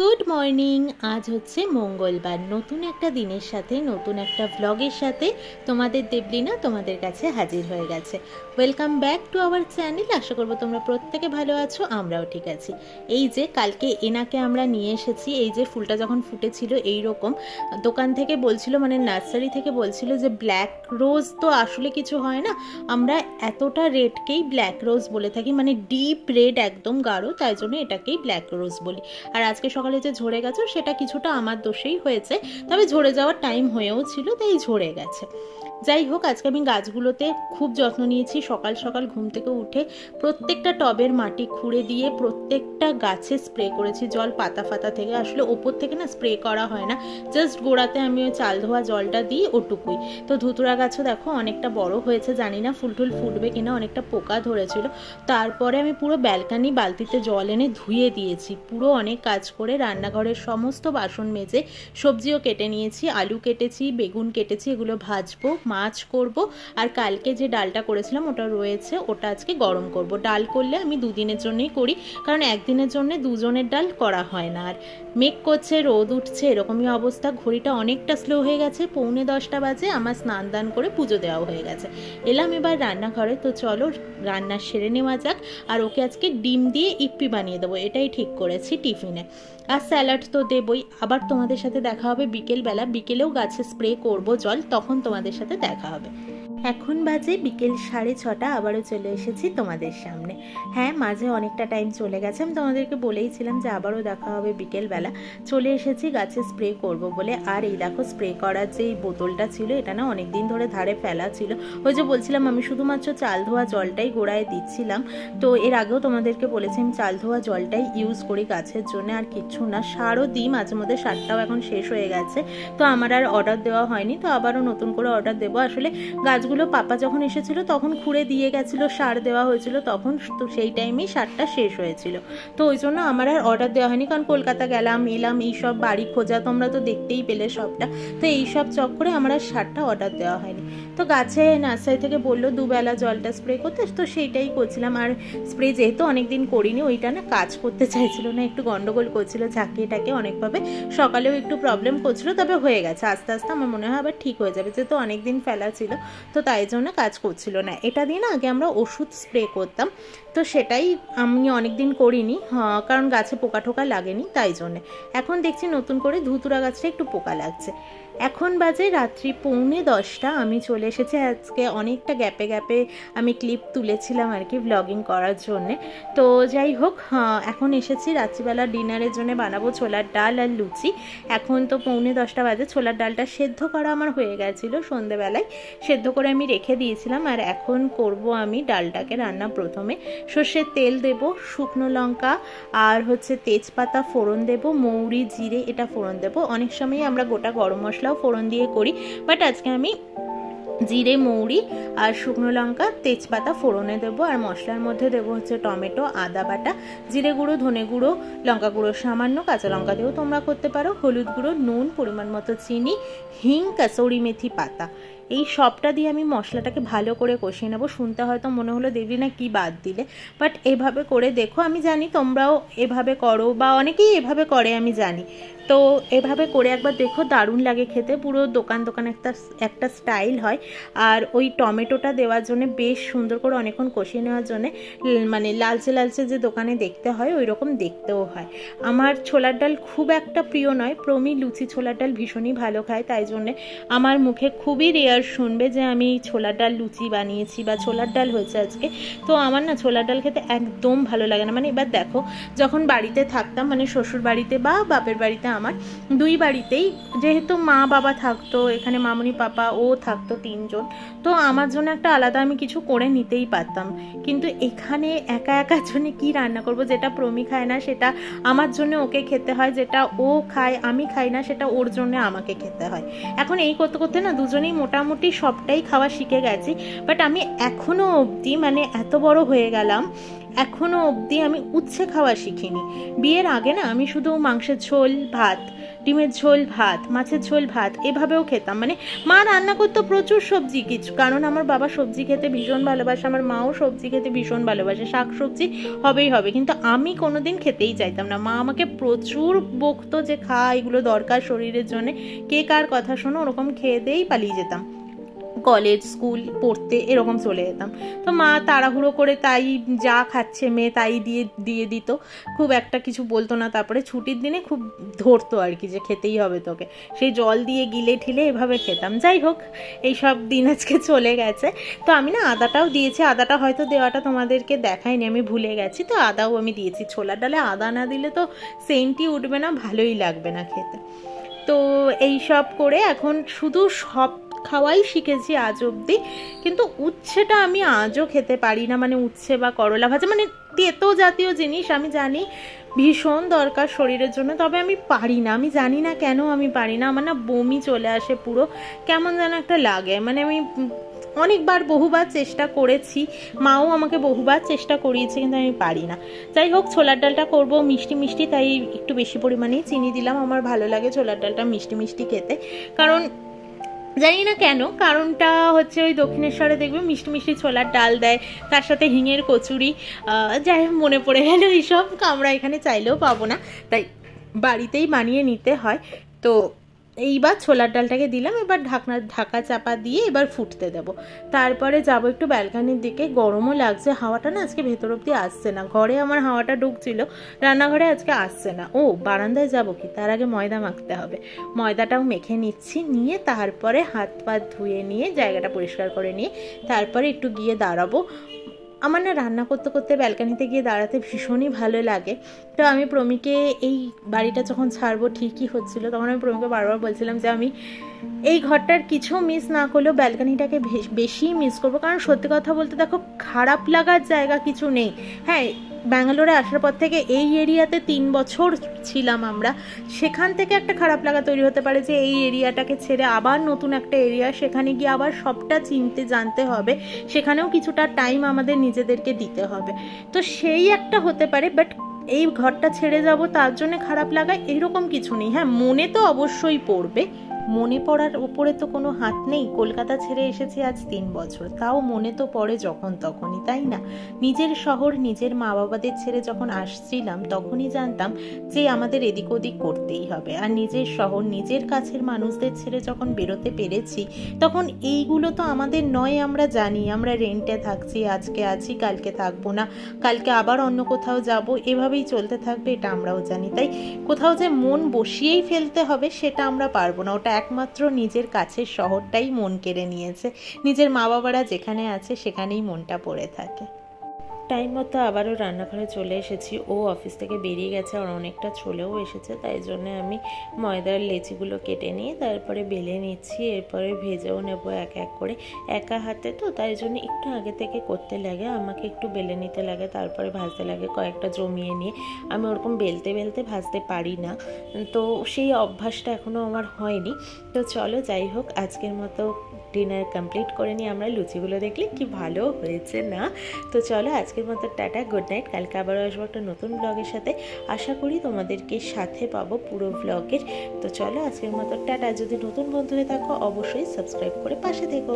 Good morning. আজ হচ্ছে মঙ্গলবার, নতুন একটা দিনের সাথে নতুন একটা ভ্লগের সাথে তোমাদের দেবলিনা তোমাদের কাছে হাজির হয়ে গেছে। Welcome back to our channel. আশা করবো তোমরা প্রত্যেকে ভালো আছো, আমরাও ঠিক আছি। এই যে কালকে এনাকে আমরা নিয়ে এসেছি, এই যে ফুলটা যখন ফুটেছিল এইরকম দোকান থেকে বলছিল, মানে নার্সারি থেকে বলছিল যে ব্ল্যাক রোজ তো আসলে কিছু হয় না, আমরা এতটা রেডকেই ব্ল্যাক রোজ বলে থাকি, মানে ডিপ রেড একদম গাঢ়, তাই জন্য এটাকেই ব্ল্যাক রোজ বলি। আর আজকে সকালে যে ঝরে গেছে সেটা কিছুটা আমার দোষেই হয়েছে, তবে ঝরে যাওয়ার টাইম হয়েও ছিল, তাই ঝরে গেছে। যাই হোক, আজকে আমি গাছগুলোতে খুব যত্ন নিয়েছি। সকাল সকাল ঘুম থেকে উঠে প্রত্যেকটা টবের মাটি খুঁড়ে দিয়ে প্রত্যেকটা গাছে স্প্রে করেছি জল, পাতা ফাতা থেকে। আসলে ওপর থেকে না স্প্রে করা হয় না, জাস্ট গোড়াতে আমি ওই চাল ধোয়া জলটা দিই, ওটুকুই। তো ধুতুরা গাছও দেখো অনেকটা বড় হয়েছে, জানি না ফুল টুল ফুটবে কিনা, অনেকটা পোকা ধরেছিল। তারপরে আমি পুরো ব্যালকানি বালতিতে জল এনে ধুয়ে দিয়েছি। পুরো অনেক কাজ করে রান্নাঘরের সমস্ত বাসন মেজে সবজিও কেটে নিয়েছি, আলু কেটেছি, বেগুন কেটেছি, এগুলো ভাজবো, মাছ করব। আর কালকে যে ডালটা করেছিলাম ওটা রয়েছে, ওটা আজকে গরম করব। ডাল করলে আমি দুদিনের জন্যই করি, কারণ একদিনের জন্য দুজনের ডাল করা হয় না। আর মেঘ করছে, রোদ উঠছে, এরকমই অবস্থা। ঘড়িটা অনেকটা স্লো হয়ে গেছে, 9:45 বাজে। আমার স্নান দান করে পুজো দেওয়া হয়ে গেছে। এলাম এবার রান্নাঘরে। তো চলো রান্না সেরে নেওয়া যাক। আর ওকে আজকে ডিম দিয়ে ইপ্পি বানিয়ে দেবো, এটাই ঠিক করেছি টিফিনে। আর স্যালাড তো দেবই। আবার তোমাদের সাথে দেখা হবে বিকেলবেলা, বিকেলেও গাছে স্প্রে করব জল, তখন তোমাদের সাথে দেখা হবে। এখন বাজে বিকেল 6:30, আবারও চলে এসেছি তোমাদের সামনে। হ্যাঁ, মাঝে অনেকটা টাইম চলে গেছে, আমি তোমাদেরকে বলেইছিলাম যে আবারও দেখা হবে বিকেলবেলা। চলে এসেছি গাছে স্প্রে করব বলে। আর এই দেখো স্প্রে করার যে বোতলটা ছিল, এটা না অনেকদিন ধরে ধারে ফেলা ছিল। ওই যে বলছিলাম আমি শুধুমাত্র চাল ধোয়া জলটাই গোড়ায় দিচ্ছিলাম। তো এর আগেও তোমাদেরকে বলেছি আমি চাল ধোয়া জলটাই ইউজ করি গাছের জন্য, আর কিচ্ছু না। সারও দিই মাঝে মধ্যে, সারটাও এখন শেষ হয়ে গেছে, তো আমার আর অর্ডার দেওয়া হয়নি। তো আবারও নতুন করে অর্ডার দেবো। আসলে গাছগুলো পাপা যখন এসেছিল তখন খুঁড়ে দিয়ে গেছিল, সার দেওয়া হয়েছিল তখন, তো সেই টাইমেই সারটা শেষ হয়েছিল। তো ওই জন্য আমার আর অর্ডার দেওয়া হয়নি, কারণ কলকাতা গেলাম এলাম, এইসব বাড়ি খোঁজা তোমরা তো দেখতেই পেলে সবটা। তো এইসব চক্করে আমার আর সারটা অর্ডার দেওয়া হয়নি। তো গাছে নার্সারি থেকে বললো দুবেলা জলটা স্প্রে করতে, তো সেইটাই করছিলাম। আর স্প্রে যেহেতু অনেকদিন করিনি, ওইটা না কাজ করতে চাইছিল না, একটু গন্ডগোল করছিল, ঝাঁকিয়েটাকে অনেকভাবে। সকালেও একটু প্রবলেম করছিল, তবে হয়ে গেছে আস্তে আস্তে। আমার মনে হয় আবার ঠিক হয়ে যাবে, যেহেতু অনেকদিন ফেলা ছিল, তো তাই জন্য কাজ করছিল না। এটা দিয়ে না আগে আমরা ওষুধ স্প্রে করতাম, তো সেটাই আমি অনেকদিন করিনি, কারণ গাছে পোকা টোকা লাগেনি, তাই জন্যে। এখন দেখছি নতুন করে ধুতুরা গাছটা একটু পোকা লাগছে। এখন বাজে রাত্রি 9:45, আমি চলে এসেছি। আজকে অনেকটা গ্যাপে গ্যাপে আমি ক্লিপ তুলেছিলাম আর কি ব্লগিং করার জন্যে। তো যাই হোক, এখন এসেছি রাত্রিবেলা ডিনারের জন্য বানাবো ছোলার ডাল আর লুচি। এখন তো 9:45 বাজে। ছোলার ডালটা সেদ্ধ করা আমার হয়ে গেছিলো সন্ধেবেলায়, সেদ্ধ করে আমি রেখে দিয়েছিলাম। আর এখন করব আমি ডালটাকে রান্না। প্রথমে সর্ষের তেল দেব, শুকনো লঙ্কা আর হচ্ছে তেজপাতা ফোড়ন দেব, মৌরি জিরে এটা ফোড়ন দেব। অনেক সময় আমরা গোটা গরম মশলাও ফোড়ন দিয়ে করি, বাট আজকে আমি জিরে মৌরি আর শুকনো লঙ্কা তেজপাতা ফোড়নে দেবো। আর মশলার মধ্যে দেবো হচ্ছে টমেটো, আদা বাটা, জিরে গুঁড়ো, ধনে গুঁড়ো, লঙ্কা গুঁড়ো সামান্য, কাঁচা লঙ্কা দিয়েও তোমরা করতে পারো, হলুদ গুঁড়ো, নুন, পরিমাণ মতো চিনি, হিং, কাসুরি মেথি পাতা। এই সবটা দিয়ে আমি মশলাটাকে ভালো করে কষিয়ে নেবো। শুনতে হয়তো মনে হলো দেবী না কি বাদ দিলে, বাট এভাবে করে দেখো। আমি জানি তোমরাও এভাবে করো, বা অনেকেই এভাবে করে আমি জানি। তো এভাবে করে একবার দেখো, দারুণ লাগে খেতে, পুরো দোকান একটা স্টাইল হয়। আর ওই টমেটোটা দেওয়ার জন্য বেশ সুন্দর করে অনেকক্ষণ কষিয়ে নেওয়ার জন্য, মানে লালচে লালচে যে দোকানে দেখতে হয় ওই রকম দেখতেও হয়। আমার ছোলার ডাল খুব একটা প্রিয় নয়, প্রমি লুচি ছোলার ডাল ভীষণই ভালো খায়, তাই জন্যে আমার মুখে খুবই রেয়ার শুনবে যে আমি ছোলার ডাল লুচি বানিয়েছি বা ছোলার ডাল হয়েছে আজকে। তো আমার না ছোলার ডাল খেতে একদম ভালো লাগে না। মানে এবার দেখো, যখন বাড়িতে থাকতাম, মানে শ্বশুর বাড়িতে বা বাপের বাড়িতে, আমার দুই বাড়িতেই যেহেতু মা বাবা থাকতো, এখানে মামুনি পাপা ও থাকতো, 3 জন, তো আমার জন্য একটা আলাদা আমি কিছু করে নিতেই পারতাম। কিন্তু এখানে একা একা জন্য কি রান্না করব, যেটা প্রমি খায় না সেটা আমার জন্য ওকে খেতে হয়, যেটা ও খায় আমি খাই না সেটা ওর জন্য আমাকে খেতে হয়। এখন এই করতে করতে না দুজনেই মোটামুটি সবটাই খাওয়া শিখে গেছি, বাট আমি এখনো অবধি, মানে এত বড় হয়ে গেলাম, এখনও অবধি আমি উচ্ছে খাওয়া শিখিনি। বিয়ের আগে না আমি শুধু মাংসের ঝোল ভাত, ডিমের ঝোল ভাত, মাছের ঝোল ভাত এভাবেও খেতাম। মানে মা রান্না করতো প্রচুর সবজি কিছু, কারণ আমার বাবা সবজি খেতে ভীষণ ভালোবাসে, আমার মাও সবজি খেতে ভীষণ ভালোবাসে, শাক সবজি হবেই হবে, কিন্তু আমি কোনোদিন খেতেই চাইতাম না। মা আমাকে প্রচুর বকতো যে খা, এগুলো দরকার শরীরের জন্য, কে কার কথা শোনো, ওরকম খেয়ে দিয়েই পালিয়ে যেতাম কলেজ স্কুল পড়তে, এরকম চলে যেতাম। তো মা তাড়াহুড়ো করে তাই যা খাচ্ছে মেয়ে তাই দিয়ে দিত, খুব একটা কিছু বলতো না। তারপরে ছুটির দিনে খুব ধরতো আর কি, যে খেতেই হবে তোকে, সেই জল দিয়ে গিলে ঠিলে এভাবে খেতাম। যাই হোক, এইসব দিন আজকে চলে গেছে। তো আমি না আদাটাও দিয়েছি, আদাটা হয়তো দেওয়াটা তোমাদেরকে দেখাইনি, আমি ভুলে গেছি, তো আদাও আমি দিয়েছি। ছোলার ডালে আদা না দিলে তো সেন্টই উঠবে না, ভালোই লাগবে না খেতে। তো এই সব করে এখন শুধু সব খাওয়াই শিখেছি আজ অবধি, কিন্তু উচ্ছেটা আমি আজও খেতে পারি না। মানে উচ্ছে বা করলা ভাজা, মানে তেতো জাতীয় জিনিস আমি জানি ভীষণ দরকার শরীরের জন্য, তবে আমি পারি না। আমি জানি না কেন আমি পারি না, আমার না বমি চলে আসে পুরো, কেমন যেন একটা লাগে। মানে আমি অনেকবার বহুবার চেষ্টা করেছি, মাও আমাকে বহুবার চেষ্টা করিয়েছে, কিন্তু আমি পারি না। যাই হোক, ছোলার ডালটা করবো মিষ্টি মিষ্টি, তাই একটু বেশি পরিমাণেই চিনি দিলাম। আমার ভালো লাগে ছোলার ডালটা মিষ্টি মিষ্টি খেতে, কারণ জানি না কেন, কারণটা হচ্ছে ওই দক্ষিণেশ্বরে দেখবে মিষ্টি মিষ্টি ছোলার ডাল দেয়, তার সাথে হিঙের কচুরি, যাই হোক মনে পড়ে গেল এইসব, আমরা এখানে চাইলেও পাবো না, তাই বাড়িতেই বানিয়ে নিতে হয়। তো এইবার ছোলার ডালটাকে দিলাম, এবার ঢাকা চাপা দিয়ে এবার ফুটতে দেবো। তারপরে যাবো একটু ব্যালকানির দিকে, গরমও লাগছে, হাওয়াটা না আজকে ভেতর অব্দি আসছে না, ঘরে আমার হাওয়াটা ঢুকছিল, রান্নাঘরে আজকে আসছে না। ও বারান্দায় যাবো কি, তার আগে ময়দা মাখতে হবে, ময়দাটাও মেখে নিচ্ছি, নিয়ে তারপরে হাত পা ধুয়ে নিয়ে জায়গাটা পরিষ্কার করে নিয়ে তারপরে একটু গিয়ে দাঁড়াবো। আমার না রান্না করতে করতে ব্যালকানিতে গিয়ে দাঁড়াতে ভীষণই ভালো লাগে। তো আমি প্রমিকে এই বাড়িটা যখন ছাড়বো ঠিকই হচ্ছিলো, তখন আমি প্রমিকে বারবার বলছিলাম যে আমি এই ঘরটার কিছু মিস না করলেও ব্যালকানিটাকে বেশি মিস করবো, কারণ সত্যি কথা বলতে দেখো খারাপ লাগার জায়গা কিছু নেই। হ্যাঁ, ব্যাঙ্গালোরে আসার পর থেকে এই এরিয়াতে 3 বছর ছিলাম আমরা, সেখান থেকে একটা খারাপ লাগা তৈরি হতে পারে যে এই এরিয়াটাকে ছেড়ে আবার নতুন একটা এরিয়া, সেখানে গিয়ে আবার সবটা চিনতে জানতে হবে, সেখানেও কিছুটা টাইম আমাদের নিজেদেরকে দিতে হবে। তো সেই একটা হতে পারে, বাট এই ঘরটা ছেড়ে যাব তার জন্য খারাপ লাগা এরকম কিছু নেই। হ্যাঁ, মনে তো অবশ্যই পড়বে, মনে পড়ার উপরে তো কোনো হাত নেই। কলকাতা ছেড়ে এসেছি আজ 3 বছর, তাও মনে তো পড়ে যখন তখনই, তাই না? নিজের শহর নিজের মা বাবাদের ছেড়ে যখন আসছিলাম তখনই জানতাম যে আমাদের এদিক ওদিক করতেই হবে, আর নিজের শহর নিজের কাছের মানুষদের ছেড়ে যখন বেরোতে পেরেছি তখন এইগুলো তো আমাদের নয়। আমরা জানি আমরা রেন্টে থাকছি, আজকে আছি কালকে থাকবো না, কালকে আবার অন্য কোথাও যাব, এভাবেই চলতে থাকবে, এটা আমরাও জানি। তাই কোথাও যে মন বসিয়েই ফেলতে হবে সেটা আমরা পারবো না, ওটা একমাত্র নিজের কাছের শহরটাই মন কেড়ে নিয়েছে। নিজের মা বাবারা যেখানে আছে সেখানেই মনটা পড়ে থাকে। টাইম মতো আবারও রান্নাঘরে চলে এসেছি, ও অফিস থেকে বেরিয়ে গেছে আর অনেকটা চলেও এসেছে, তাই জন্য আমি ময়দার লেচিগুলো কেটে নিয়ে তারপরে বেলে নিচ্ছি, এরপরে ভেজেও নেবো এক এক করে। একা হাতে তো, তাই জন্য একটু আগে থেকে করতে লাগে, আমাকে একটু বেলে নিতে লাগে, তারপরে ভাজতে লাগে, কয়েকটা জমিয়ে নিয়ে। আমি ওরকম বেলতে বেলতে ভাজতে পারি না, তো সেই অভ্যাসটা এখনও আমার হয়নি। তো চলো, যাই হোক, আজকের মতো ডিনার কমপ্লিট করে নিই আমরা। লুচিগুলো দেখলে কি ভালো হয়েছে না? তো চলো, আজকের মতো টাটা, গুড নাইট। কালকে আবারও আসবো একটা নতুন ব্লগের সাথে, আশা করি তোমাদেরকে সাথে পাবো পুরো ব্লগের। তো চলো, আজকের মতো টাটা। যদি নতুন বন্ধু হয়ে থাকো অবশ্যই সাবস্ক্রাইব করে পাশে থেকো।